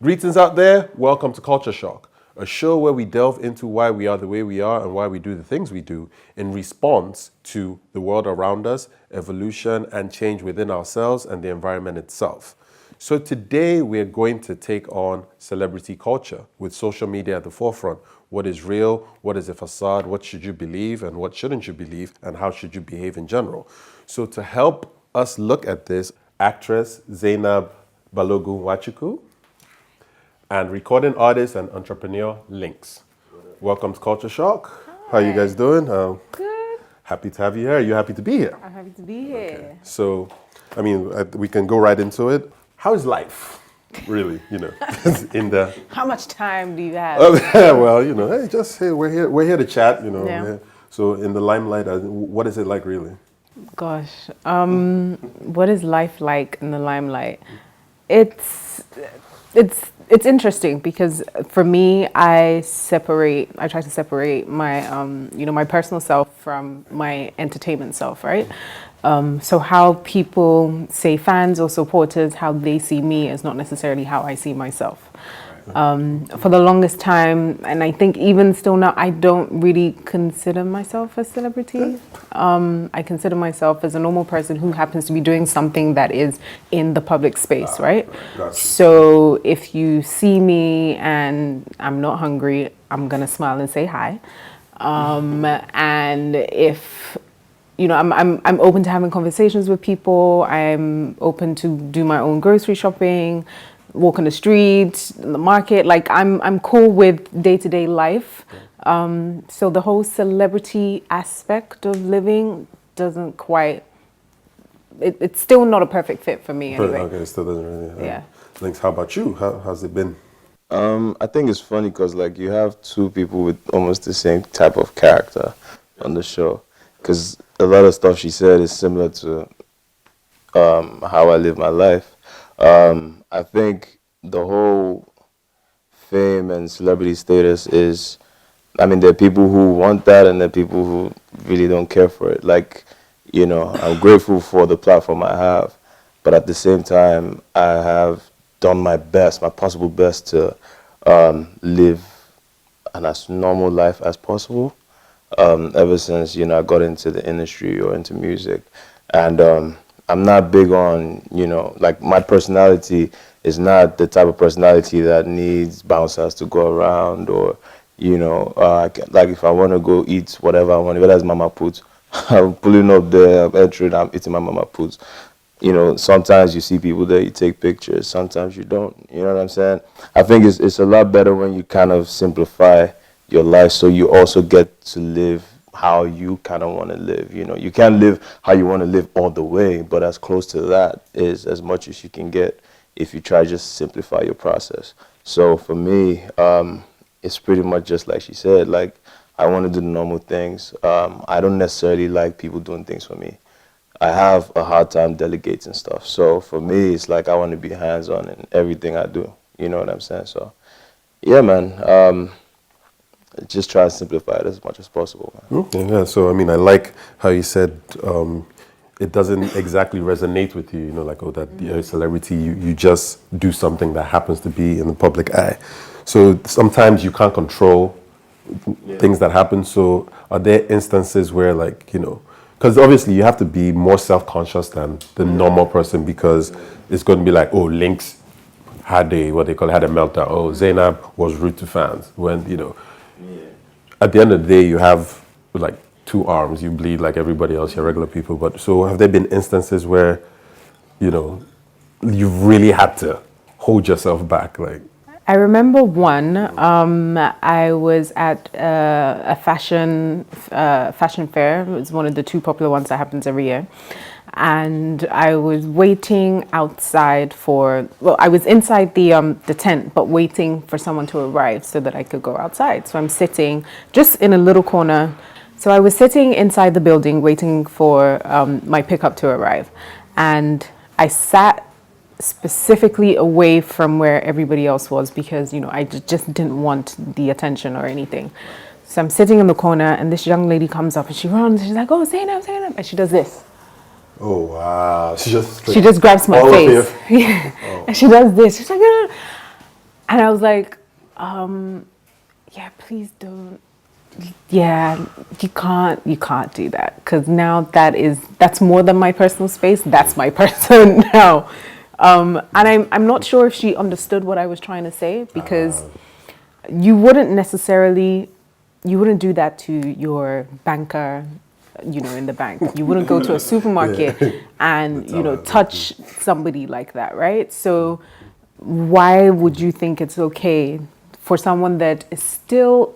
Greetings out there, welcome to Culture Shock, a show where we delve into why we are the way we are and why we do the things we do in response to the world around us, evolution and change within ourselves and the environment itself. So today we're going to take on celebrity culture with social media at the forefront. What is real, what is a facade, what should you believe and what shouldn't you believe, and how should you behave in general. So to help us look at this, actress Zainab Balogun Nwachukwu, and recording artist and entrepreneur Lynx. Welcome to Culture Shock. Hi. How you guys doing? Good. Happy to have you here. Are you happy to be here? I'm happy to be here. Okay. So, we can go right into it. How is life? Really, in the... How much time do you have? Well, we're here to chat, Yeah. So in the limelight, what is it like really? Gosh, what is life like in the limelight? It's interesting because for me, I try to separate my, my personal self from my entertainment self, right? So how people, say fans or supporters, how they see me is not necessarily how I see myself. For the longest time, and I think even still now, I don't really consider myself a celebrity. I consider myself as a normal person who happens to be doing something that is in the public space, right? Gotcha. So if you see me and I'm not hungry, I'm gonna smile and say hi. And if I'm open to having conversations with people. I'm open to do my own grocery shopping, walk on the street, the market. Like I'm cool with day-to-day life. So the whole celebrity aspect of living doesn't quite. It's still not a perfect fit for me anyway. Okay, it still doesn't really. Yeah. Lynx, how about you? How's it been? I think it's funny because you have two people with almost the same type of character on the show. Because a lot of stuff she said is similar to how I live my life. I think the whole fame and celebrity status is, there are people who want that and there are people who really don't care for it. I'm grateful for the platform I have, but at the same time, I have done my possible best to live an as normal life as possible. Ever since, I got into the industry or into music. And I'm not big on, my personality is not the type of personality that needs bouncers to go around or, if I want to go eat whatever I want, whether it's mama put, I'm pulling up there, I'm entering, I'm eating my mama put. Sometimes you see people there, you take pictures, sometimes you don't, you know what I'm saying? I think it's a lot better when you kind of simplify your life so you also get to live how you kind of want to live. You can't live how you want to live all the way, but as close to that is as much as you can get if you try just simplify your process. So for me, it's pretty much just like she said, I want to do the normal things. I don't necessarily like people doing things for me. I have a hard time delegating stuff. So for me, it's I want to be hands-on in everything I do. You know what I'm saying? So yeah, man. Just try to simplify it as much as possible. Okay, yeah. So I like how you said it doesn't exactly resonate with you. That you're a celebrity. You just do something that happens to be in the public eye. So sometimes you can't control things that happen. So are there instances where because obviously you have to be more self-conscious than the normal person because it's going to be Lynx had a meltdown. Oh, Zainab was rude to fans when At the end of the day, you have two arms. You bleed like everybody else. You're regular people. But so have there been instances where, you've really had to hold yourself back? I remember one. I was at a fashion fair. It was one of the two popular ones that happens every year. and I was waiting outside for, well, I was inside the tent, but waiting for someone to arrive so that I could go outside. So I'm sitting just in a little corner. So I was sitting inside the building waiting for my pickup to arrive. And I sat specifically away from where everybody else was because, I just didn't want the attention or anything. So I'm sitting in the corner and this young lady comes up and she runs. She's like, oh, Zainab. And she does this. Oh, wow. She just grabs my face. Yeah. Oh. And she does this. She's like, ah. And I was like, yeah, please don't. Yeah, you can't do that. Because now that's more than my personal space. That's my person now. And I'm not sure if she understood what I was trying to say, because you wouldn't do that to your banker, in the bank. You wouldn't go to a supermarket and, touch somebody like that, right? So why would you think it's okay for someone that is still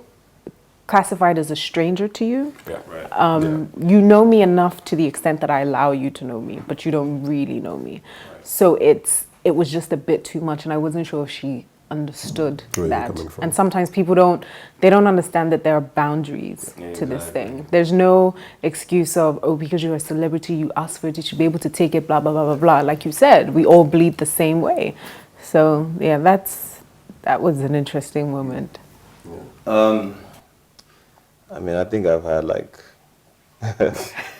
classified as a stranger to you? Yeah, right. You know me enough to the extent that I allow you to know me, but you don't really know me. Right. So it was just a bit too much, and I wasn't sure if she understood that. And sometimes people don't understand that there are boundaries to this thing. There's no excuse of, oh, because you're a celebrity, you asked for it, you should be able to take it, blah, blah, blah, blah, blah. Like you said, we all bleed the same way. So yeah, that was an interesting moment. I mean, I think I've had like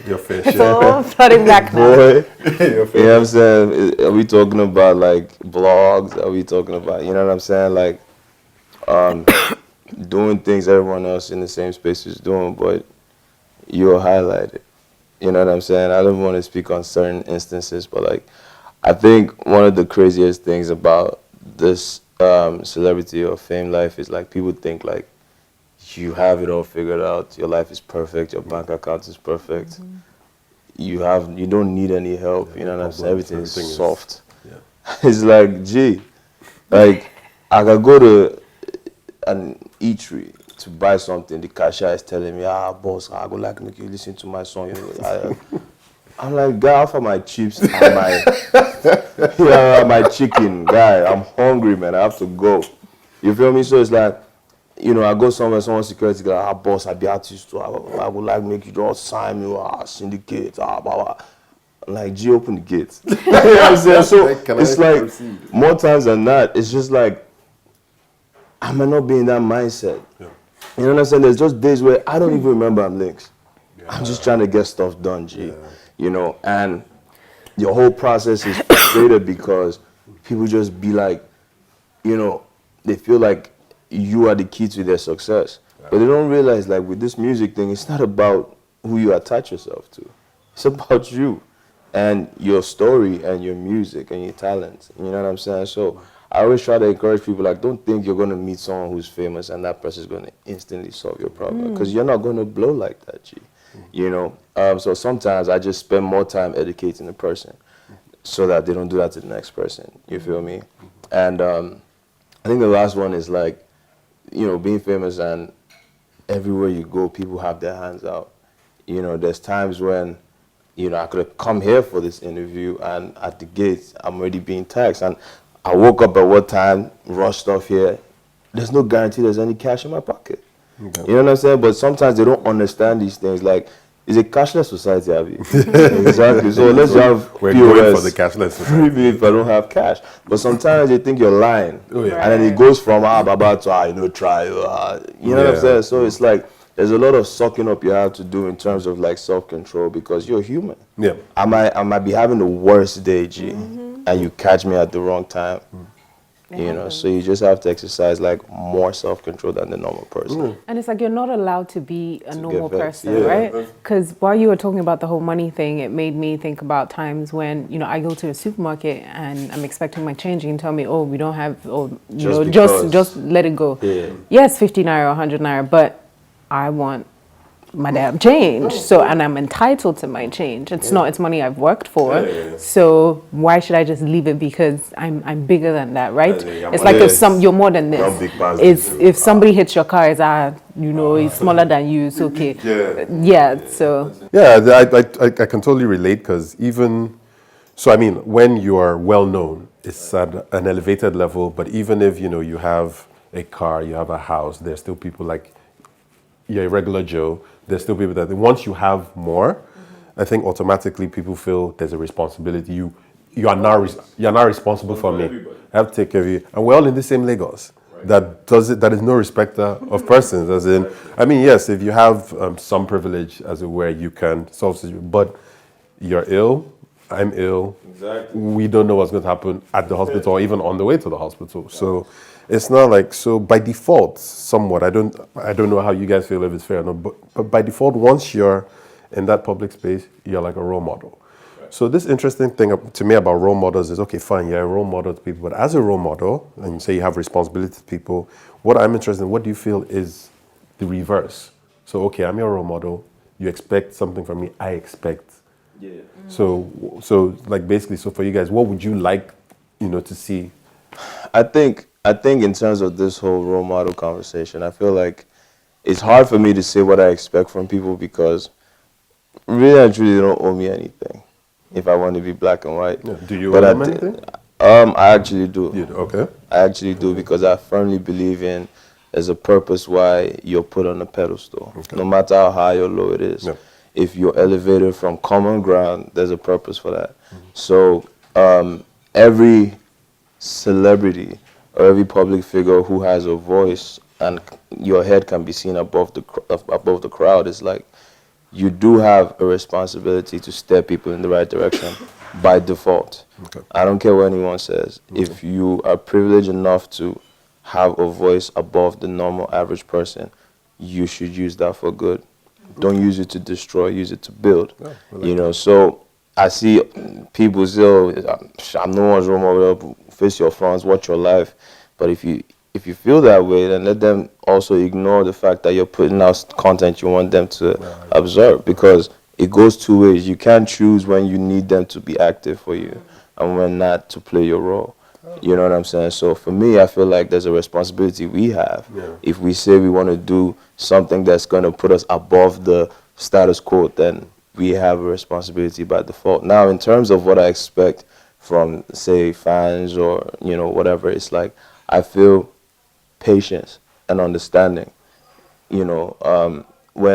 your fair It's share. all flooding back now. Boy, you know what I'm saying? Are we talking about like blogs? Are we talking about, you know what I'm saying? Like doing things everyone else in the same space is doing, but you're highlighted. You know what I'm saying? I don't want to speak on certain instances, but like I think one of the craziest things about this celebrity or fame life is like people think like you have it all figured out. Your life is perfect. Your bank account is perfect. Mm-hmm. You don't need any help. You know what I'm saying? Everything is soft. It's like, gee, like I could go to an eatery to buy something. The cashier is telling me, boss, I would like to make you listen to my song. I'm like, guy, for my chips and my chicken, guy. I'm hungry, man. I have to go. You feel me? So it's like, I go somewhere, someone's security guy, boss, I be artist too. I would like make you don't sign me, syndicate, blah, blah. I'm like, G, open the gates. You know what I'm saying? So it's like, proceed? More times than not, it's just like, I might not be in that mindset. Yeah. You know what I'm saying? There's just days where I don't even remember I'm links. Yeah. I'm just trying to get stuff done, G. Yeah. And your whole process is frustrated because people just be like, they feel like you are the key to their success. Yeah. But they don't realize, like, with this music thing, it's not about who you attach yourself to. It's about you and your story and your music and your talent. You know what I'm saying? So I always try to encourage people, like, don't think you're going to meet someone who's famous and that person is going to instantly solve your problem. Because you're not going to blow like that, G. So sometimes I just spend more time educating the person so that they don't do that to the next person. You feel me? And I think the last one is, like, being famous and everywhere you go, people have their hands out. There's times when, I could have come here for this interview and at the gate, I'm already being taxed. And I woke up at what time, rushed off here. There's no guarantee there's any cash in my pocket. Okay. You know what I'm saying? But sometimes they don't understand these things. Like, it's a cashless society, Abby. Exactly. So let's have We're POS. going for the cashless society. If I don't have cash. But sometimes they think you're lying. Oh, yeah. And then it goes from, baba to, try. You know what I'm saying? So it's like, there's a lot of sucking up you have to do in terms of, like, self-control because you're human. Yeah. I might be having the worst day, G, and you catch me at the wrong time. So you just have to exercise, like, more self-control than the normal person. And it's like you're not allowed to be a normal person, right? Because while you were talking about the whole money thing, it made me think about times when, I go to a supermarket and I'm expecting my change and you tell me, oh, we don't have, just let it go. Yeah. Yes, 50 naira or 100 naira, but I want my damn change. So, and I'm entitled to my change. It's not, it's money I've worked for. So why should I just leave it because I'm bigger than that, right? It's like if you're more than this. If somebody hits your car, it's is smaller than you. It's okay. So Yeah, I can totally relate because even, so I mean, when you are well known, it's at an elevated level, but even if, you have a car, you have a house, there's still people like, you're a regular Joe, there's still people that, once you have more, I think automatically people feel there's a responsibility. You're now responsible for me. I have to take care of you. And we're all in the same Lagos. That is no respecter of persons. As in, I mean, yes, if you have some privilege, as it were, you can solve situations. But you're ill, I'm ill. Exactly. We don't know what's going to happen at the hospital or even on the way to the hospital. So it's not like, so by default, somewhat, I don't know how you guys feel, if it's fair or not, but by default, once you're in that public space, you're like a role model. So this interesting thing to me about role models is, okay, fine, you're a role model to people, but as a role model, and you say you have responsibility to people, what I'm interested in, what do you feel is the reverse? So, okay, I'm your role model, you expect something from me, I expect. Yeah. So like basically, so for you guys, what would you like, to see? I think in terms of this whole role model conversation, I feel like it's hard for me to say what I expect from people because really and truly they don't owe me anything. If I want to be black and white. Yeah. Do you owe them anything? I actually do. You do, okay. I actually do because I firmly believe in there's a purpose why you're put on a pedestal, no matter how high or low it is. Yeah. If you're elevated from common ground, there's a purpose for that. So every celebrity or every public figure who has a voice and your head can be seen above the crowd is like, you do have a responsibility to steer people in the right direction by default. Okay. I don't care what anyone says. Okay. If you are privileged enough to have a voice above the normal average person, you should use that for good. Don't use it to destroy, use it to build. Yeah, so I see people say, oh, I'm no one's role model, face your fronts, watch your life. But if you feel that way, then let them also ignore the fact that you're putting out content you want them to absorb, because it goes two ways. You can't choose when you need them to be active for you and when not to play your role. You know what I'm saying? So for me, I feel like there's a responsibility we have. Yeah. If we say we want to do something that's going to put us above the status quo, then we have a responsibility by default. Now, in terms of what I expect from, say, fans or, whatever, it's like I feel patience and understanding. When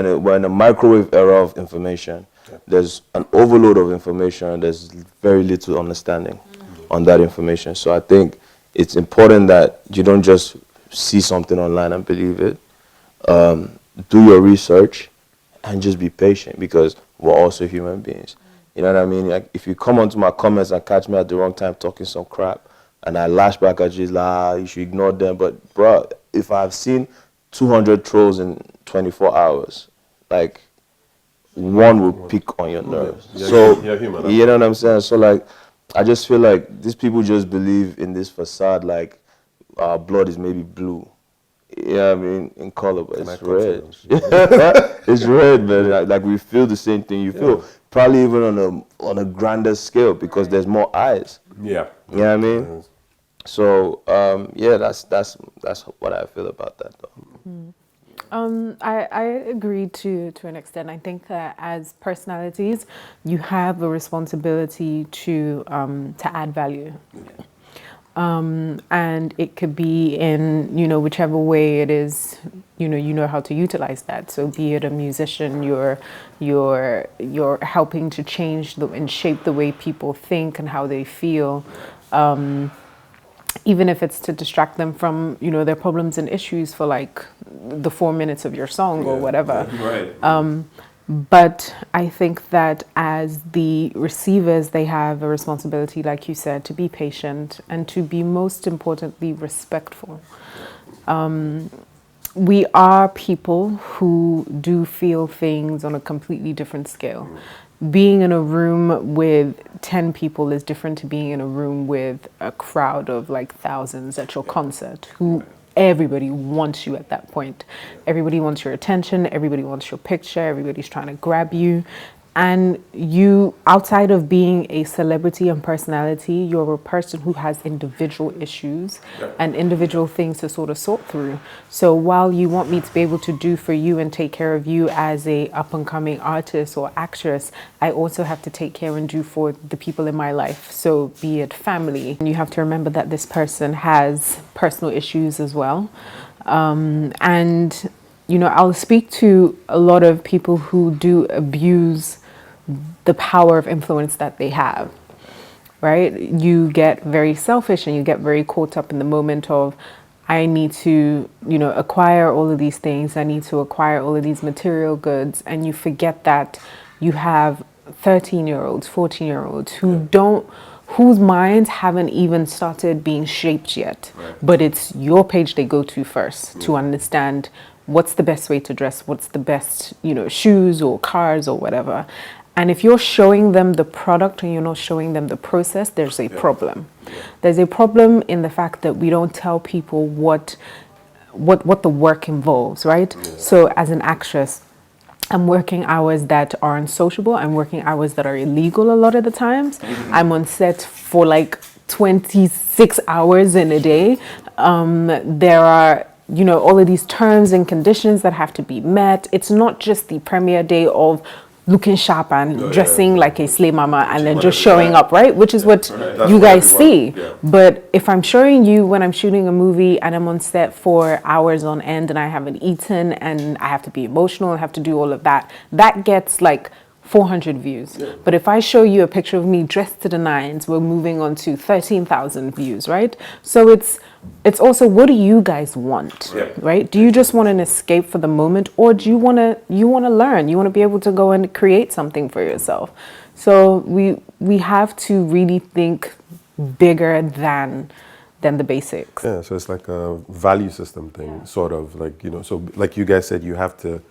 a microwave era of information, there's an overload of information, there's very little understanding on that information. So I think it's important that you don't just see something online and believe it. Do your research and just be patient, because we're also human beings. You know what I mean? Like, if you come onto my comments and catch me at the wrong time talking some crap, and I lash back at you, like, you should ignore them. But, bro, if I've seen 200 trolls in 24 hours, like, one will pick on your nerves. Yeah. So, you're human, you know what I'm saying? So, like, I just feel like these people just believe in this facade, like, our blood is maybe blue. Yeah, I mean, in color, but it's red. It's red, man. Like, we feel the same thing you feel. Probably even on a grander scale, because there's more eyes. Yeah. You know what I mean? So, that's what I feel about that, though. I agree to an extent. I think that as personalities, you have a responsibility to add value. And it could be in, whichever way it is, you know how to utilize that. So be it a musician, you're helping to change and shape the way people think and how they feel. Even if it's to distract them from, their problems and issues for like the 4 minutes of your song or whatever. Right. But I think that as the receivers, they have a responsibility, like you said, to be patient and to be, most importantly, respectful. We are people who do feel things on a completely different scale. Being in a room with 10 people is different to being in a room with a crowd of like thousands at your concert, who everybody wants you at that point. Everybody wants your attention, everybody wants your picture, everybody's trying to grab you. And you, outside of being a celebrity and personality, you're a person who has individual issues and individual things to sort of sort through. So while you want me to be able to do for you and take care of you as a up and coming artist or actress, I also have to take care and do for the people in my life. So be it family. And you have to remember that this person has personal issues as well. And you know, I'll speak to a lot of people who do abuse the power of influence that they have, right? You get very selfish and you get very caught up in the moment of, I need to, you know, acquire all of these things. I need to acquire all of these material goods. And you forget that you have 13-year-olds, 14-year-olds who don't, whose minds haven't even started being shaped yet. Right. But it's your page they go to first to understand what's the best way to dress, what's the best, you know, shoes or cars or whatever. And if you're showing them the product and you're not showing them the process, there's a problem. There's a problem in the fact that we don't tell people what the work involves, right? So as an actress, I'm working hours that are unsociable. I'm working hours that are illegal a lot of the times. I'm on set for like 26 hours in a day. There are, you know, all of these terms and conditions that have to be met. It's not just the premiere day of looking sharp and dressing like a slave mama and then just showing up, right? Which is what you guys see. But if I'm showing you when I'm shooting a movie and I'm on set for hours on end and I haven't eaten and I have to be emotional and have to do all of that, that gets like 400 views. But if I show you a picture of me dressed to the nines, we're moving on to 13,000 views, right? So it's also, what do you guys want, right? Do you just want an escape for the moment, or do you want to learn? You want to be able to go and create something for yourself. So we have to really think bigger than the basics. Yeah, so it's like a value system thing, sort of like, you know, so like you guys said, you have to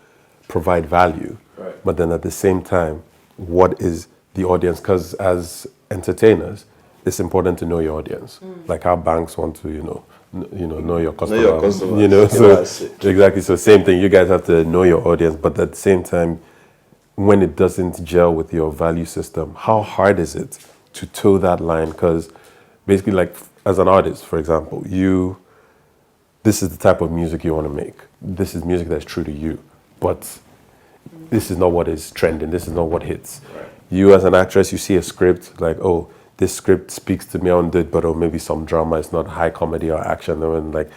provide value, but then at the same time, what is the audience? Because as entertainers, it's important to know your audience. Like how banks want to, know your customer. Know your customer. You know, so exactly. So same thing. You guys have to know your audience, but at the same time, when it doesn't gel with your value system, how hard is it to toe that line? Because basically, like as an artist, for example, this is the type of music you want to make. This is music that's true to you, but this is not what is trending. This is not what hits. Right. You as an actress, you see a script like, oh, this script speaks to me on it, but or maybe some drama. It's not high comedy or action. And like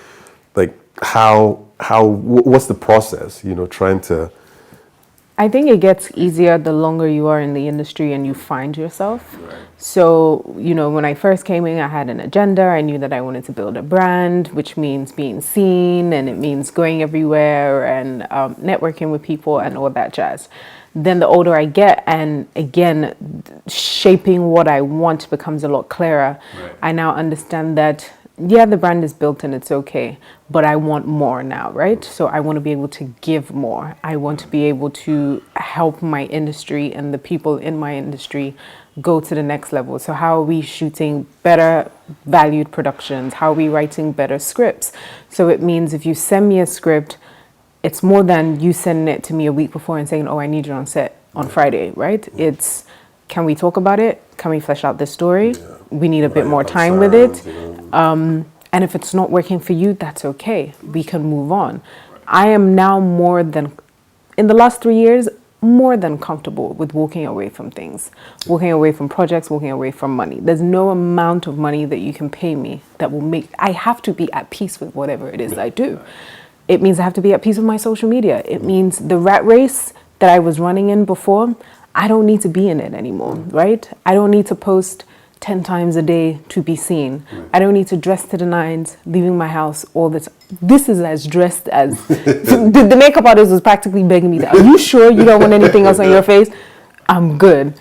what's the process? You know, trying to. I think it gets easier the longer you are in the industry and you find yourself. Right. So, you know, when I first came in, I had an agenda. I knew that I wanted to build a brand, which means being seen, and it means going everywhere and networking with people and all that jazz. Then the older I get, and again, shaping what I want becomes a lot clearer. Right. I now understand that, yeah, the brand is built and it's okay, but I want more now, right? So I want to be able to give more. I want to be able to help my industry and the people in my industry go to the next level. So how are we shooting better valued productions? How are we writing better scripts? So it means if you send me a script, it's more than you sending it to me a week before and saying, oh, I need you on set on Friday, right? It's, can we talk about it? Can we flesh out this story? Yeah. We need a bit more time with it. And if it's not working for you, that's okay. We can move on. I am now in the last 3 years, more than comfortable with walking away from things, walking away from projects, walking away from money. There's no amount of money that you can pay me that will I have to be at peace with whatever it is I do. It means I have to be at peace with my social media. It means the rat race that I was running in before, I don't need to be in it anymore, right? I don't need to post 10 times a day to be seen. I don't need to dress to the nines, leaving my house all the time. This is as dressed as... the makeup artist was practically begging me, are you sure you don't want anything else on your face? I'm good.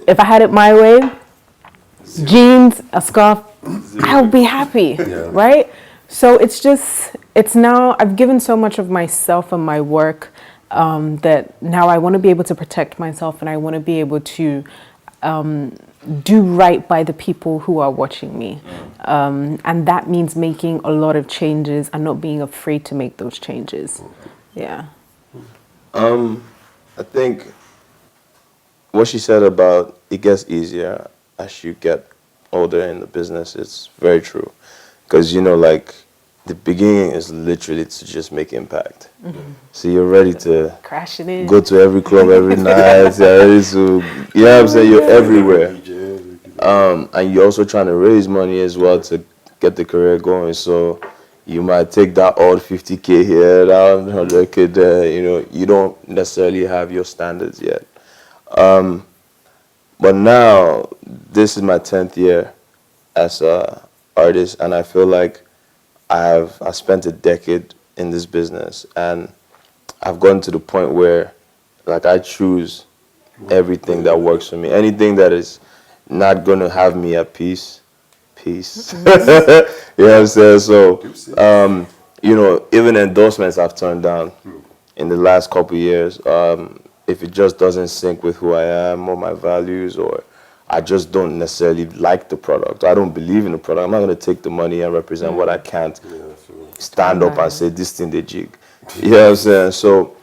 If I had it my way, jeans, a scarf, I would be happy, right? So it's now, I've given so much of myself and my work that now I want to be able to protect myself, and I want to be able to do right by the people who are watching me. And that means making a lot of changes and not being afraid to make those changes. Yeah. I think what she said about it gets easier as you get older in the business is very true. Because, you know, like, the beginning is literally to just make impact. So you're ready to Crashing in. go to every club every night. You're ready to, you know what I'm saying? You're everywhere. And you're also trying to raise money as well to get the career going. So you might take that odd 50K here, that 100K there. You know, you don't necessarily have your standards yet. But now, this is my 10th year as a artist, and I feel like I spent a decade in this business, and I've gotten to the point where, like, I choose everything that works for me. Anything that is not going to have me at peace. You know what I'm saying? So, you know, even endorsements I've turned down in the last couple of years. If it just doesn't sync with who I am or my values, or I just don't necessarily like the product, I don't believe in the product, I'm not going to take the money and represent what I can't stand up and say, this thing they jig. You know what I'm saying? So,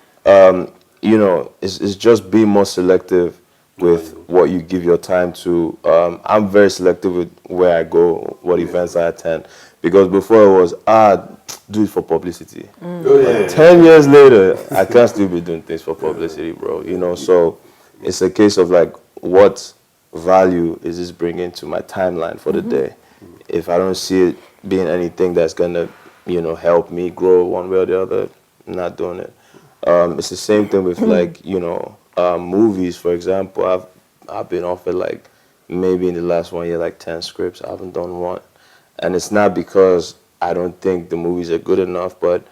you know, it's just being more selective with what you give your time to. I'm very selective with where I go, what events I attend. Because before it was, do it for publicity. 10 years later, I can't still be doing things for publicity, bro. You know, so it's a case of like, what value is this bringing to my timeline for the day? If I don't see it being anything that's gonna, you know, help me grow one way or the other, I'm not doing it. It's the same thing with like, you know, movies, for example. I've been offered like maybe in the last 1 year like 10 scripts. I haven't done one. And it's not because I don't think the movies are good enough, but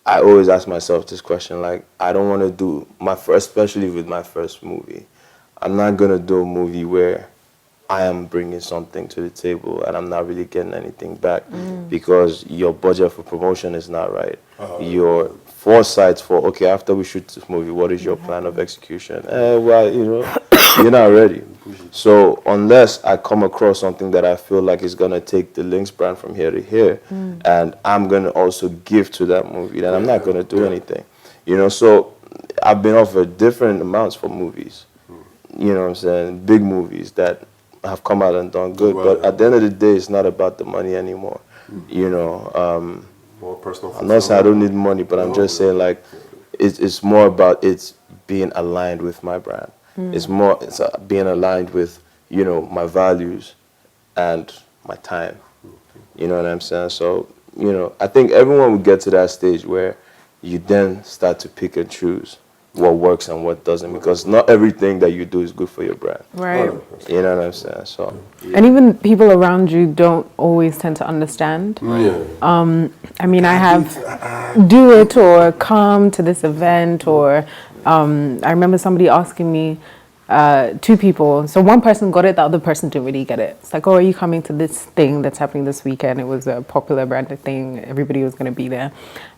I always ask myself this question, like, I don't want to do especially with my first movie, I'm not going to do a movie where I am bringing something to the table and I'm not really getting anything back because your budget for promotion is not right. Your foresight for, okay, after we shoot this movie, what is your plan of execution? Well, you know, you're not ready. So unless I come across something that I feel like is going to take the Lynx brand from here to here, and I'm going to also give to that movie, then I'm not going to do anything. You know, so I've been offered different amounts for movies. You know what I'm saying? Big movies that have come out and done good. But at the end of the day, it's not about the money anymore. You know, More personal. I'm not saying I don't need money, but I'm just saying, like, it's more about it's being aligned with my brand. It's being aligned with, you know, my values and my time. You know what I'm saying? So, you know, I think everyone will get to that stage where you then start to pick and choose what works and what doesn't, because not everything that you do is good for your brand. Right. You know what I'm saying? So, And even people around you don't always tend to understand. I mean, I have do it or come to this event, or I remember somebody asking me, two people. So one person got it, the other person didn't really get it. It's like, oh, are you coming to this thing that's happening this weekend? It was a popular branded thing. Everybody was going to be there.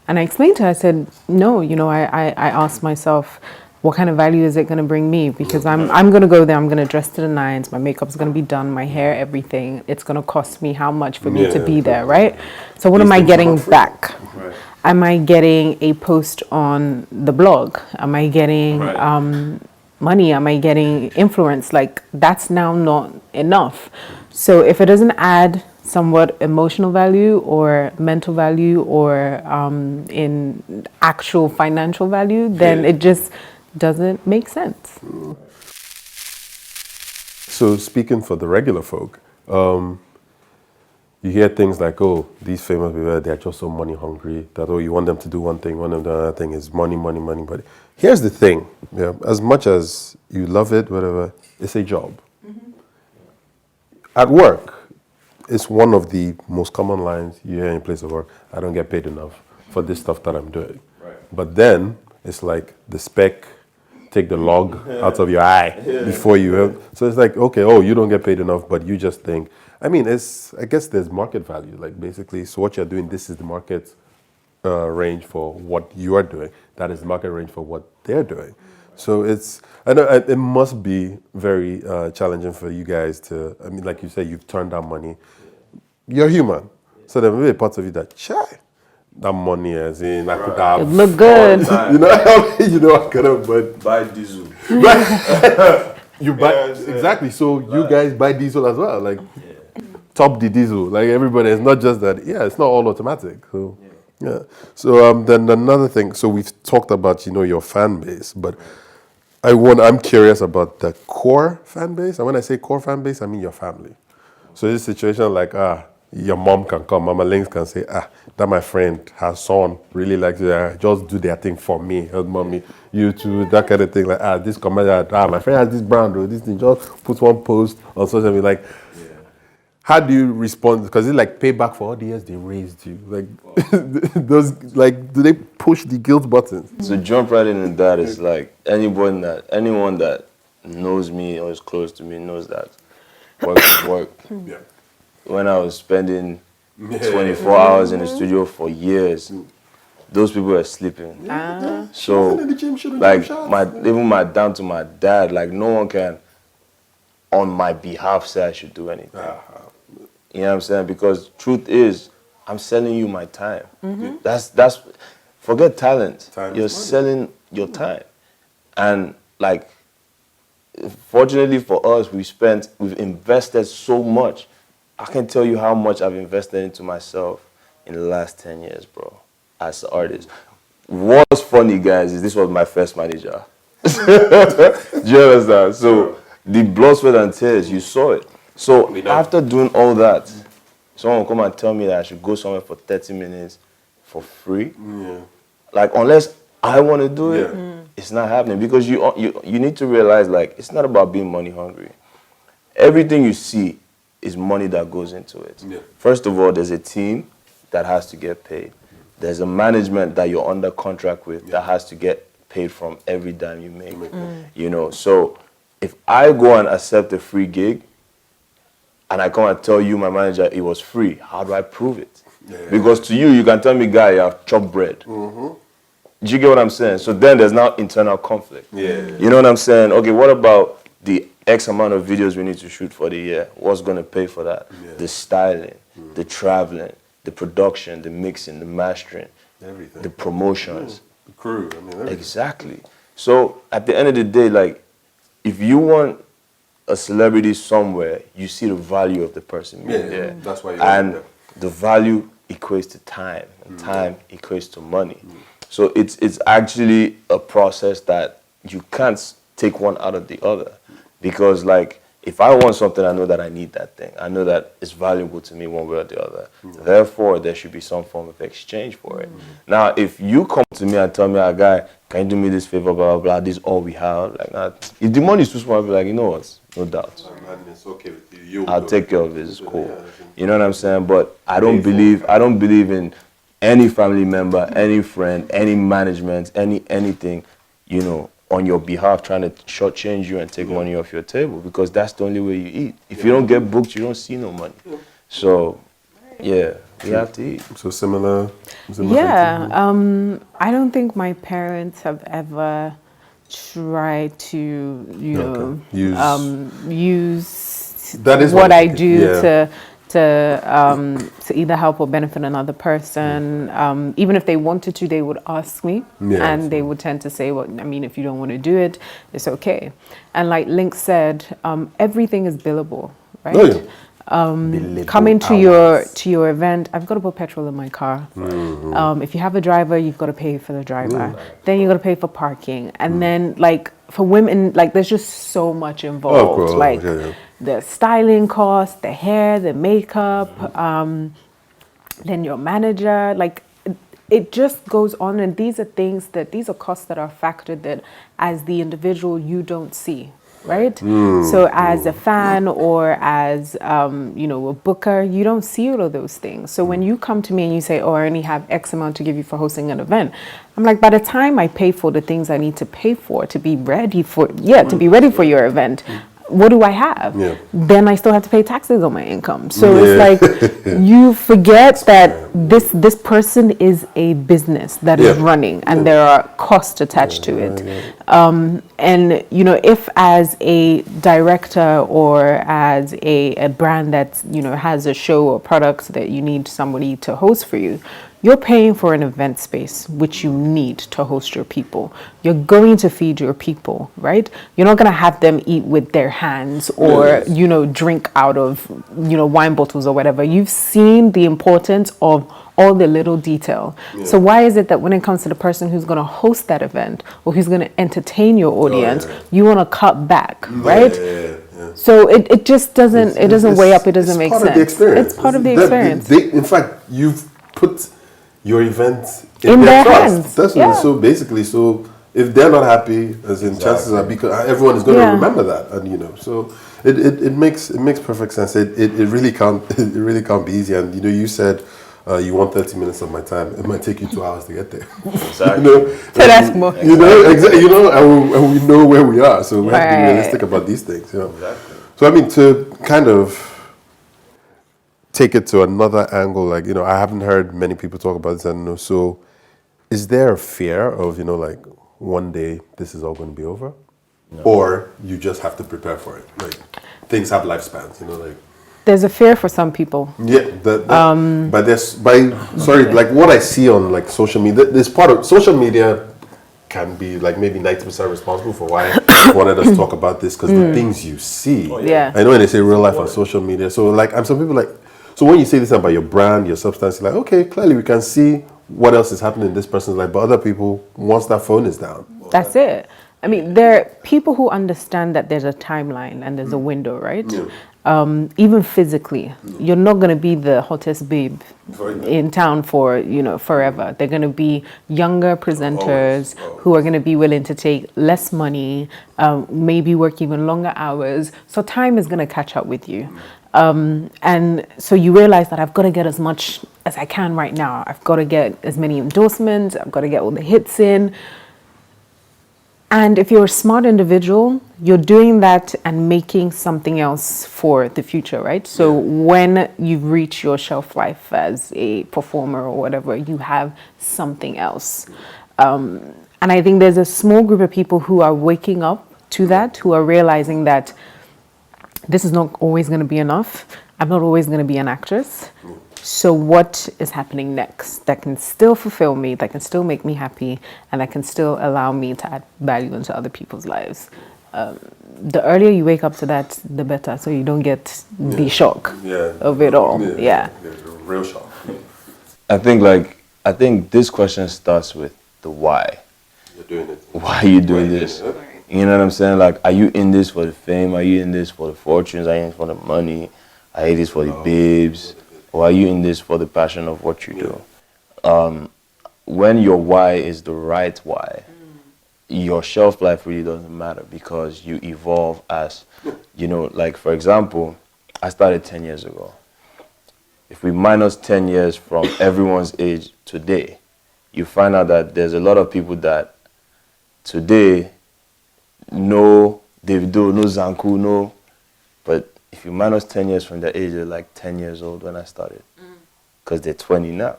And I explained to her, I said, no, you know, I asked myself, what kind of value is it going to bring me? Because I'm going to go there, I'm going to dress to the nines, my makeup's going to be done, my hair, everything. It's going to cost me how much for me to be there, right? So what am I getting back? Right. Am I getting a post on the blog? Am I getting money? Am I getting influence? Like, that's now not enough. So if it doesn't add somewhat emotional value or mental value or in actual financial value, then it just doesn't make sense. So speaking for the regular folk, you hear things like, oh, these famous people, they're just so money hungry that, oh, you want them to do one thing, one of the other thing is money, money, money. But here's the thing, as much as you love it, whatever, it's a job. At work, it's one of the most common lines you hear in a place of work. I don't get paid enough for this stuff that I'm doing. Right. But then it's like the speck, take the log out of your eye before you help. So it's like, okay, oh, you don't get paid enough, but you just think. I mean, I guess there's market value. Like basically, so what you're doing, this is the market range for what you are doing. That is the market range for what they're doing. So I know it must be very challenging for you guys to, I mean, like you said, you've turned down money. You're human. So there may be parts of you that, that money as in, I could have. It look good. You know, I could have, but. buy diesel. You buy exactly. So you guys buy diesel as well, like top the diesel. Like everybody, it's not just that. Yeah, it's not all automatic. So yeah. So then another thing. So we've talked about your fan base, but I'm curious about the core fan base. And when I say core fan base, I mean your family. So this situation like your mom can come, Mama Links can say that my friend, her son really likes it. Just do their thing for me, help mommy. You too, that kind of thing. Like this commercial, my friend has this brand or this thing. Just put one post on social media. Like, how do you respond? Because it's like payback for all the years they raised you. Like those, like, do they push the guilt button? So jump right into that is like anyone that knows me or is close to me knows that work is work. Yeah. When I was spending 24 hours in the studio for years, those people were sleeping. So, like, even down to my dad, like, no one can, on my behalf, say I should do anything. You know what I'm saying? Because truth is, I'm selling you my time. That's forget talent. You're selling your time. And, like, fortunately for us, we've invested so much. I can tell you how much I've invested into myself in the last 10 years, bro, as an artist. What's funny, guys, is this was my first manager. Do you understand? So the blood, sweat, and tears, you saw it. So after doing all that, someone will come and tell me that I should go somewhere for 30 minutes for free. Like, unless I want to do it, it's not happening. Because you need to realize, like, it's not about being money hungry. Everything you see is money that goes into it. First of all, there's a team that has to get paid. There's a management that you're under contract with that has to get paid from every dime you make. You know, so if I go and accept a free gig and I come and tell you, my manager, it was free, how do I prove it? Because to you, you can tell me, guy, you have chopped bread. Do you get what I'm saying? So then there's now internal conflict. You know what I'm saying? Okay, what about the X amount of videos we need to shoot for the year? What's going to pay for that? The styling, the traveling, the production, the mixing, the mastering, everything, the promotions, the crew. I mean, everything. Exactly. So at the end of the day, like, if you want a celebrity somewhere, you see the value of the person. That's why. And the value equates to time, and time equates to money. So it's actually a process that you can't take one out of the other. Because, like, if I want something, I know that I need that thing. I know that it's valuable to me one way or the other. Therefore, there should be some form of exchange for it. Now, if you come to me and tell me, guy, can you do me this favor, blah, blah, blah, this is all we have. Like, if the money is too small, I'll be like, you know what? No doubt. It's okay with you. I'll take care of it. It's cool. You know what I'm saying? But I don't believe in any family member, any friend, any management, anything, you know, on your behalf trying to shortchange you and take money off your table, because that's the only way you eat. If you don't get booked, you don't see no money. So, yeah, we have to eat. So similar. Yeah, I don't think my parents have ever tried to, use that is what I do to either help or benefit another person. Even if they wanted to, they would ask me, and they would tend to say, well, I mean, if you don't want to do it, it's okay. And like Link said, everything is billable, right? Coming to your event, I've got to put petrol in my car. If you have a driver, you've got to pay for the driver. Then you've got to pay for parking. And then, like, for women, like, there's just so much involved. The styling costs, the hair, the makeup, then your manager, like, it just goes on. And these are costs that are factored that as the individual you don't see, right? So as a fan or as, a booker, you don't see all of those things. So when you come to me and you say, oh, I only have X amount to give you for hosting an event, I'm like, by the time I pay for the things I need to pay for to be ready for your event, what do I have? Then I still have to pay taxes on my income. So it's like you forget that this person is a business that is running, and there are costs attached to it. And you know, if as a director or as a brand that, you know, has a show or products that you need somebody to host for you, you're paying for an event space which you need to host your people. You're going to feed your people, right? You're not going to have them eat with their hands or, you know, drink out of, you know, wine bottles or whatever. You've seen the importance of all the little detail. So why is it that when it comes to the person who's going to host that event or who's going to entertain your audience, you want to cut back, right? So it just doesn't, it doesn't weigh up, it doesn't make sense. It's part of the experience. In fact, you've put your event In their trust. hands. That's what so basically, so if they're not happy, as in chances are, because everyone is going to remember that, and you know, so it makes perfect sense. It really can't be easy. And you know, you said you want 30 minutes of my time. It might take you 2 hours to get there. Exactly. You know, So that's more. You know, exactly. You know, and we know where we are, so we have to be realistic about these things. You know? Exactly. So I mean, to kind of take it to another angle, like, you know, I haven't heard many people talk about this, and so is there a fear of, you know, like one day this is all going to be over? No. Or you just have to prepare for it? Like, things have lifespans, you know, like. There's a fear for some people. Yeah, but like what I see on like social media, this part of social media can be like maybe 90% responsible for why I wanted us to talk about this, because the things you see. I know when they say real life on social media, so like some people like, so when you say this about your brand, your substance, you're like, okay, clearly we can see what else is happening in this person's life, but other people, once that phone is down. That's it. I mean, there are people who understand that there's a timeline and there's a window, right? Even physically, you're not going to be the hottest babe in town for, you know, forever. They're going to be younger presenters who are going to be willing to take less money, maybe work even longer hours. So time is going to catch up with you. And so you realize that I've got to get as much as I can right now. I've got to get as many endorsements. I've got to get all the hits in. And if you're a smart individual, you're doing that and making something else for the future, right? So when you reach your shelf life as a performer or whatever, you have something else. And I think there's a small group of people who are waking up to that, who are realizing that this is not always going to be enough. I'm not always going to be an actress. So what is happening next that can still fulfill me, that can still make me happy, and that can still allow me to add value into other people's lives? The earlier you wake up to that, the better, so you don't get the shock of it all. Real shock. I think this question starts with the why. You're doing it. Why are you doing this? You know what I'm saying? Like, are you in this for the fame? Are you in this for the fortunes? Are you in this for the money? Are you in this for the babes? Or are you in this for the passion of what you do? When your why is the right why, your shelf life really doesn't matter, because you evolve as, you know, like, for example, I started 10 years ago. If we minus 10 years from everyone's age today, you find out that there's a lot of people that today know Davido, know Zanku, know, but if you minus 10 years from their age, they're like 10 years old when I started, because they're 20 now.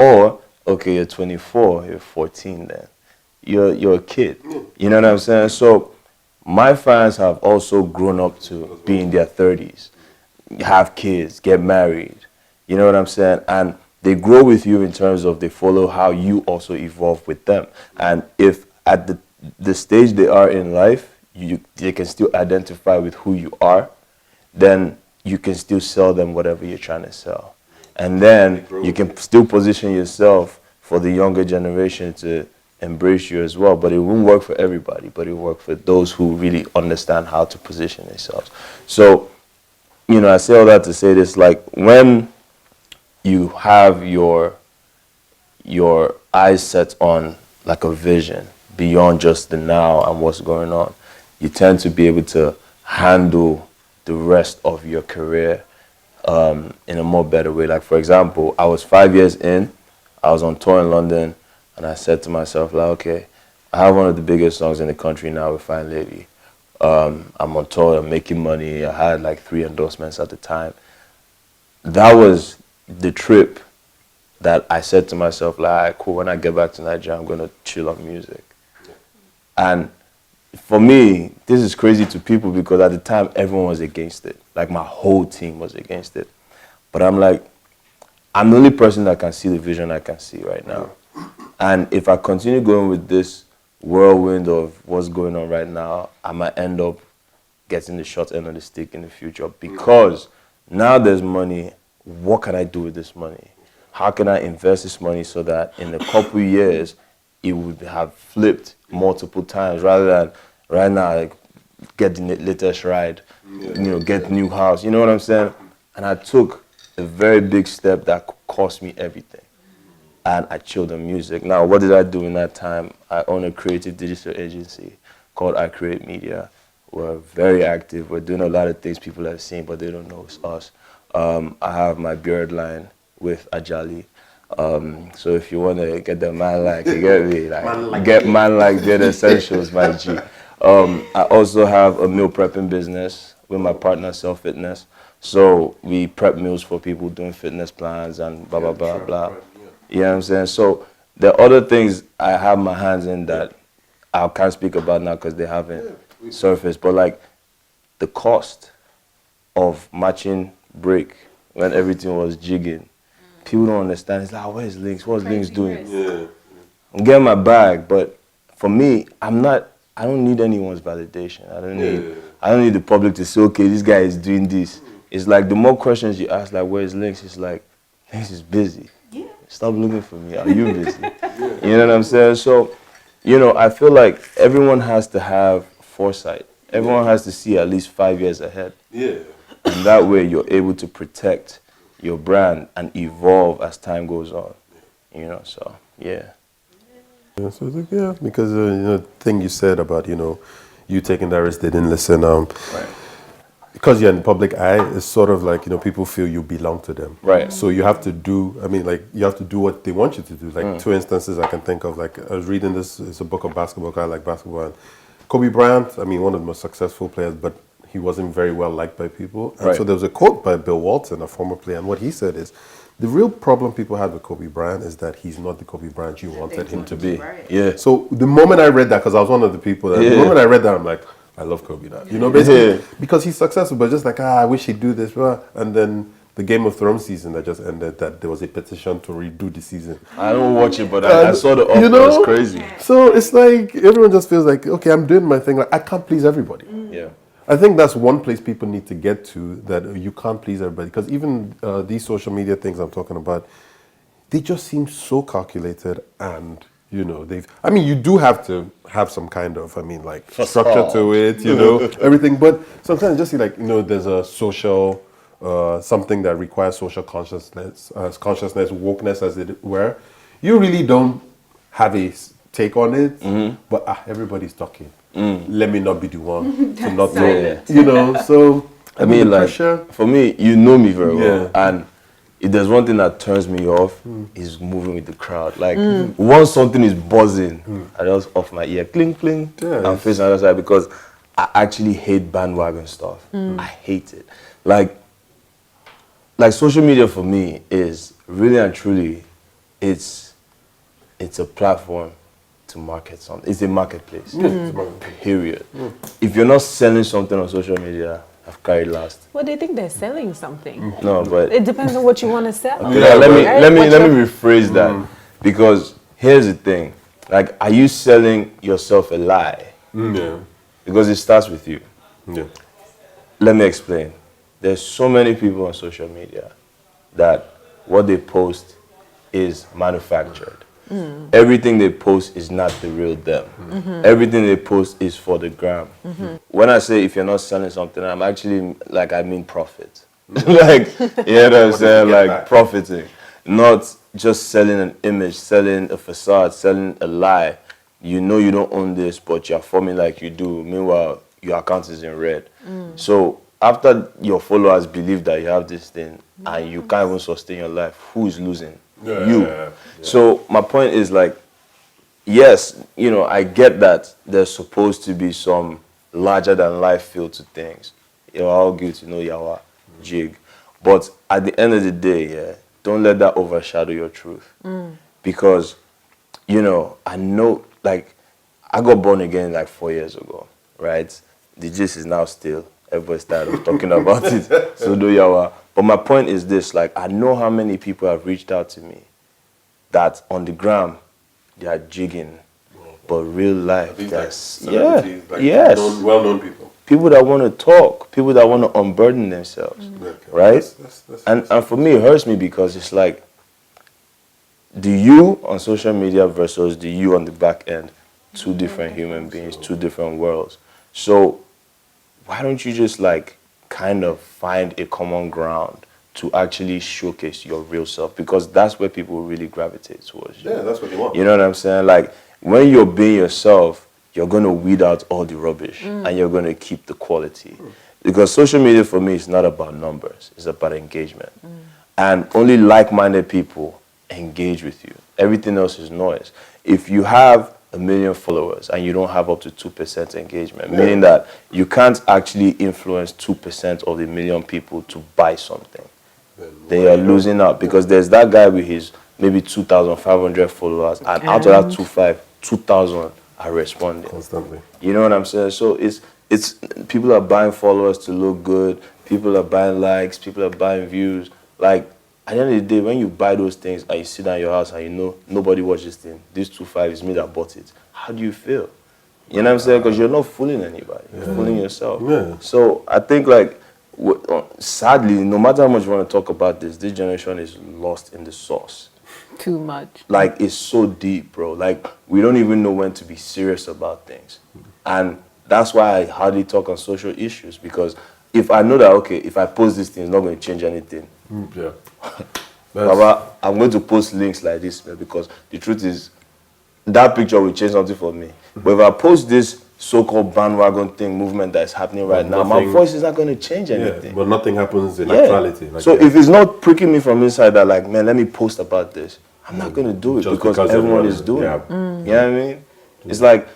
Or, okay, you're 24, you're 14 then. You're a kid. You know what I'm saying? So my fans have also grown up to be in their 30s, have kids, get married. You know what I'm saying? And they grow with you in terms of they follow how you also evolve with them. And if at the stage they are in life, they can still identify with who you are, then you can still sell them whatever you're trying to sell. And then you can still position yourself for the younger generation to embrace you as well. But it won't work for everybody, but it will work for those who really understand how to position themselves. So, you know, I say all that to say this, like, when you have your eyes set on like a vision beyond just the now and what's going on, you tend to be able to handle the rest of your career in a more better way. Like, for example, I was 5 years in, I was on tour in London, and I said to myself, like, okay, I have one of the biggest songs in the country now with Fine Lady. I'm on tour, I'm making money, I had like 3 endorsements at the time. That was the trip that I said to myself, like, cool, when I get back to Nigeria, I'm going to chill on music. And for me, this is crazy to people because at the time everyone was against it. Like my whole team was against it. But I'm like, I'm the only person that can see the vision I can see right now. And if I continue going with this whirlwind of what's going on right now, I might end up getting the short end of the stick in the future because now there's money. What can I do with this money? How can I invest this money so that in a couple years it would have flipped multiple times rather than right now like, get the latest ride, get new house. You know what I'm saying? And I took a very big step that cost me everything. And I chilled on music. Now, what did I do in that time? I own a creative digital agency called I Create Media. We're very active. We're doing a lot of things people have seen, but they don't know it's us. I have my beard line with Ajali. So if you want to get the man like, you get me, like get man like beard essentials, my G. I also have a meal prepping business with my partner, Self Fitness. So we prep meals for people doing fitness plans and blah, blah, blah, blah. You know what I'm saying? So there are other things I have my hands in that I can't speak about now because they haven't surfaced. But like the cost of matching break when everything was jigging, people don't understand. It's like, where's Links? What's Links doing? Yeah. I'm getting my bag, but for me, I don't need anyone's validation. I don't need the public to say, okay, this guy is doing this. It's like the more questions you ask, like, where's Links? It's like, Links is busy. Yeah. Stop looking for me. Are you busy? You know what I'm saying? So, I feel like everyone has to have foresight. Everyone has to see at least 5 years ahead. Yeah. And that way you're able to protect your brand and evolve as time goes on. So, yeah. Yeah, so it's like, because, the thing you said about, you taking that risk, they didn't listen. Right. Because you're in the public eye, it's sort of like, people feel you belong to them. Right. So you have to do, you have to do what they want you to do. Like, two instances I can think of, like, I was reading this, it's a book of basketball, I like basketball. And Kobe Bryant, one of the most successful players, but he wasn't very well liked by people. And right. So there was a quote by Bill Walton, a former player, and what he said is, the real problem people had with Kobe Bryant is that he's not the Kobe Bryant you wanted him to be. Right. Yeah. So the moment I read that, because I was one of the people, the moment I read that, I'm like, I love Kobe now. Basically, because he's successful, but just like, I wish he'd do this. And then the Game of Thrones season that just ended, that there was a petition to redo the season. I don't watch it, but I saw the offer. It's crazy. So it's like, everyone just feels like, okay, I'm doing my thing. Like, I can't please everybody. Yeah. I think that's one place people need to get to, that you can't please everybody. Because even these social media things I'm talking about, they just seem so calculated and, you do have to have some kind of, structure to it, everything. But sometimes just see there's a social, something that requires social consciousness, wokeness as it were. You really don't have a take on it, but everybody's talking. Let me not be the one to not know it. So pressure. For me, you know me very well, and if there's one thing that turns me off is moving with the crowd. Like once something is buzzing, I just off my ear, cling cling, and face the other side because I actually hate bandwagon stuff. I hate it. Like social media for me is really and truly, it's a platform to market something. It's a marketplace. Period. If you're not selling something on social media, I've carried last. Well, they think they're selling something. No, but it depends on what you want to sell. let me rephrase that because here's the thing. Like, are you selling yourself a lie? Yeah. Because it starts with you. Yeah. Let me explain. There's so many people on social media that what they post is manufactured. Everything they post is not the real them. Everything they post is for the gram. When I say if you're not selling something, I'm actually I mean profit. Like, you know what I'm saying? Like profiting. Not just selling an image, selling a facade, selling a lie. You don't own this, but you're forming like you do. Meanwhile, your account is in red. So after your followers believe that you have this thing and you can't even sustain your life, who is losing? You. So my point is yes, I get that there's supposed to be some larger than life feel to things. You're all good to know Yawa, jig. But at the end of the day, don't let that overshadow your truth. Because, I know, I got born again like 4 years ago, right? The gist is now still. Everybody's tired of talking about it. So do yawa. But my point is this, like, I know how many people have reached out to me that on the gram, they are jigging. But real life, that's, yes. Well-known people. People that want to talk, people that want to unburden themselves, right? That's and for me, it hurts me because it's like, the you on social media versus the you on the back end, two different human beings, two different worlds. So why don't you just like kind of find a common ground to actually showcase your real self? Because that's where people really gravitate towards you. Yeah, that's what they want. You know what I'm saying? Like, when you're being yourself, you're going to weed out all the rubbish and you're going to keep the quality. Because social media for me is not about numbers, it's about engagement. And only like-minded people engage with you. Everything else is noise. If you have 1 million followers and you don't have up to 2% engagement, meaning that you can't actually influence 2% of the million people to buy something, then you're losing out. Because there's that guy with his maybe 2,500 followers, and out of that 2,000 are responding Constantly. You know what I'm saying? So it's people are buying followers to look good. People are buying likes. People are buying views. Like, at the end of the day, when you buy those things and you sit down in your house and you know nobody watched this thing, this 2.5 is me that bought it, how do you feel? You know what I'm saying? Because you're not fooling anybody. You're fooling yourself. Yeah. So I think, like, sadly, no matter how much you want to talk about this generation is lost in the sauce. Too much. Like, it's so deep, bro. Like, we don't even know when to be serious about things. And that's why I hardly talk on social issues, because if I know that, okay, if I post this thing, it's not going to change anything. Yeah. Baba, I'm going to post links like this, man, because the truth is, that picture will change something for me. But if I post this so-called bandwagon thing, movement that is happening right now, my voice is not going to change anything. But nothing happens in actuality. Like, so if it's not pricking me from inside that, like, man, let me post about this, I'm not going to do it Just because because everyone is doing it. You know what I mean? It's like,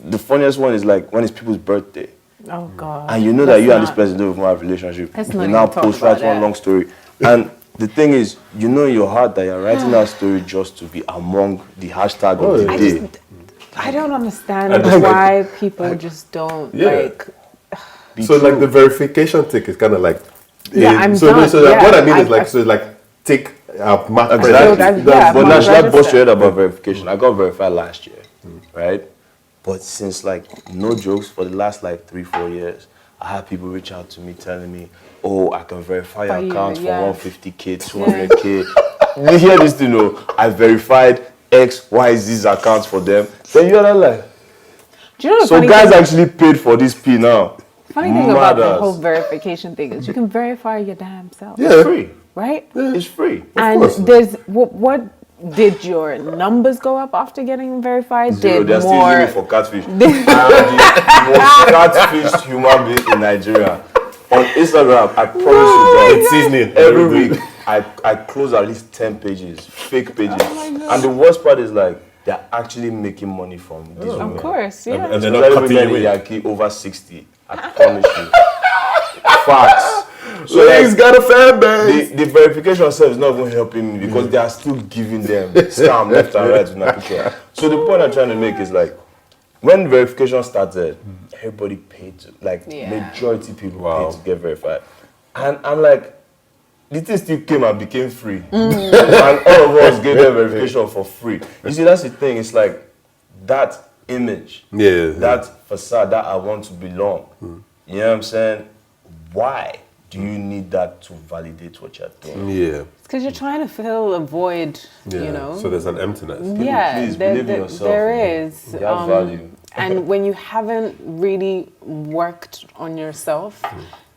the funniest one is like when it's people's birthday. Oh God. And you know that you and this person don't even have a relationship. Let's You not now even talk post, about write one that. long story. And the thing is, you know in your heart that you're writing that story just to be among the hashtag of the day. I don't understand I just- why people just don't like. so like the verification tick is kind of like I'm so, done. so like, Yeah, what I mean is I- like so it's like tick mark Exactly. present. Yeah, But my now, should I register. bust your head about verification? I got verified last year, right? But since, like, no jokes, for the last like 3-4 years, I had people reach out to me telling me, oh, I can verify your For you, account for yeah. 150K, 200K. You hear this thing, oh, I verified X, Y, Z's accounts for them. Then you're not like, Do you know the so funny guys thing? actually paid for this P now. Funny thing about the Mothers. whole verification thing is you can verify your damn self, It's free. right? It's free. And course. there's what did your numbers go up after getting verified? Zero. Did They're still using more? me for catfish. I'm the most catfished human being in Nigeria. On Instagram, I promise you, bro. It's seasoning Every week, I close at least 10 pages, fake pages. And the worst part is, like, they're actually making money from these women. Of course, yeah. And they're not Especially cutting women you in in. Yankee over 60. I promise you. Facts. So He's got a fan base. the verification itself is not even helping me because they are still giving them scam left and right with my picture. So the point I'm trying to make is, like, when verification started, everybody paid to, like, Yeah. majority people Wow. paid to get verified. And I'm like, the thing still came and became free. And all of us gave them verification for free. You see, that's the thing. It's like that image, that facade, that I want to belong. You know what I'm saying? Why do you need that to validate what you're doing? Yeah. Because you're trying to fill a void, Yeah. you know. So there's an emptiness. Yeah, Please believe in yourself. there is. You have value. And when you haven't really worked on yourself,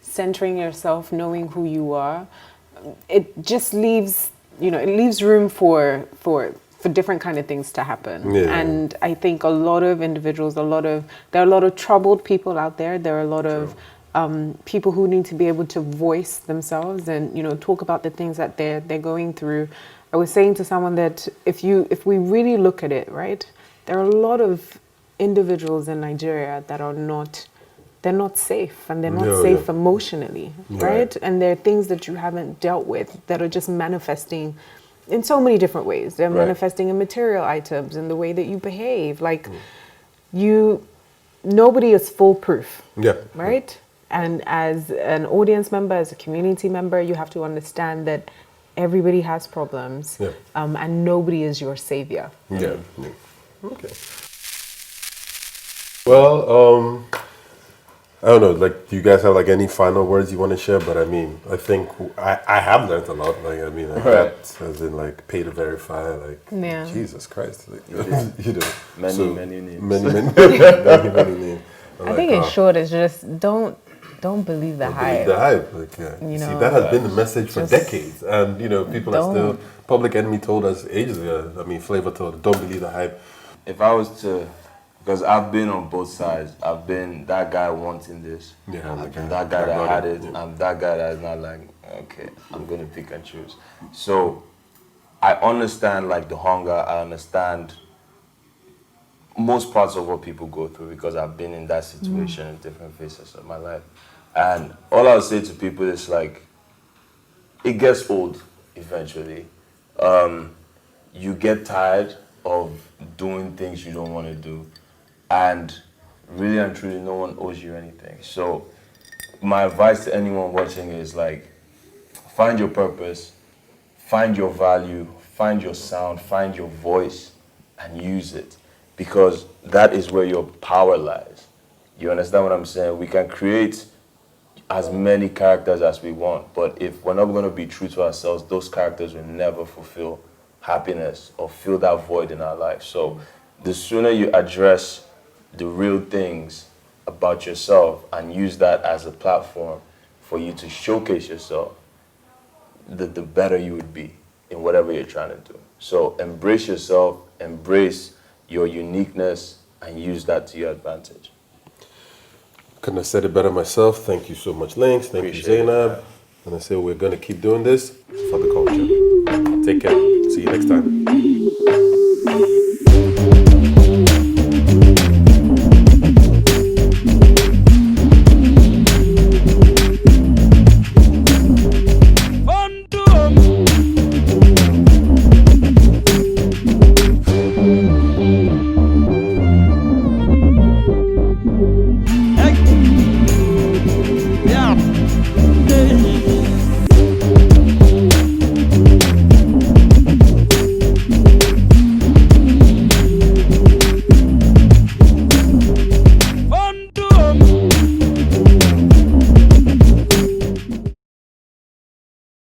centering yourself, knowing who you are, it just leaves, you know, it leaves room for different kind of things to happen. Yeah. And I think a lot of individuals, there are a lot of troubled people out there. There are a lot of people who need to be able to voice themselves and, you know, talk about the things that they're going through. I was saying to someone that if we really look at it, right, there are a lot of individuals in Nigeria that are not, they're not safe, and they're not No, safe yeah. emotionally, Right. right? And there are things that you haven't dealt with that are just manifesting in so many different ways. They're Right. manifesting in material items, in the way that you behave. Like, nobody is foolproof. Yeah. Right? And as an audience member, as a community member, you have to understand that everybody has problems, Yeah. and nobody is your savior. Yeah. Yeah. Okay. Well, I don't know. Like, do you guys have like any final words you want to share? But I mean, I think I have learned a lot. Like, I mean, that as in like pay to verify. Like, Yeah. Jesus Christ, like, you know, Many names. many names. I think in short, it's just don't believe the hype. The hype, like, yeah. You See, know, that has been the message for just decades, and you know, people are still. Public Enemy told us ages ago. I mean, Flavor told, "Don't believe the hype." If I was to, because I've been on both sides. I've been that guy wanting this. Yeah, I've been okay. that guy that got had it. it. Yeah. I'm that guy that's not like, okay, I'm gonna pick and choose. So I understand like the hunger. I understand most parts of what people go through because I've been in that situation in different phases of my life. And all I'll say to people is like, it gets old eventually. You get tired of doing things you don't want to do. And really and truly, no one owes you anything. So my advice to anyone watching is like, find your purpose, find your value, find your sound, find your voice, and use it. Because that is where your power lies. You understand what I'm saying? We can create as many characters as we want, but if we're not going to be true to ourselves, those characters will never fulfill happiness or fill that void in our life. So the sooner you address the real things about yourself and use that as a platform for you to showcase yourself, the better you would be in whatever you're trying to do. So embrace yourself, embrace your uniqueness, and use that to your advantage. Couldn't have said it better myself. Thank you so much, Lynx. Thank you, Appreciate it. Zainab. And I say we're going to keep doing this for the culture.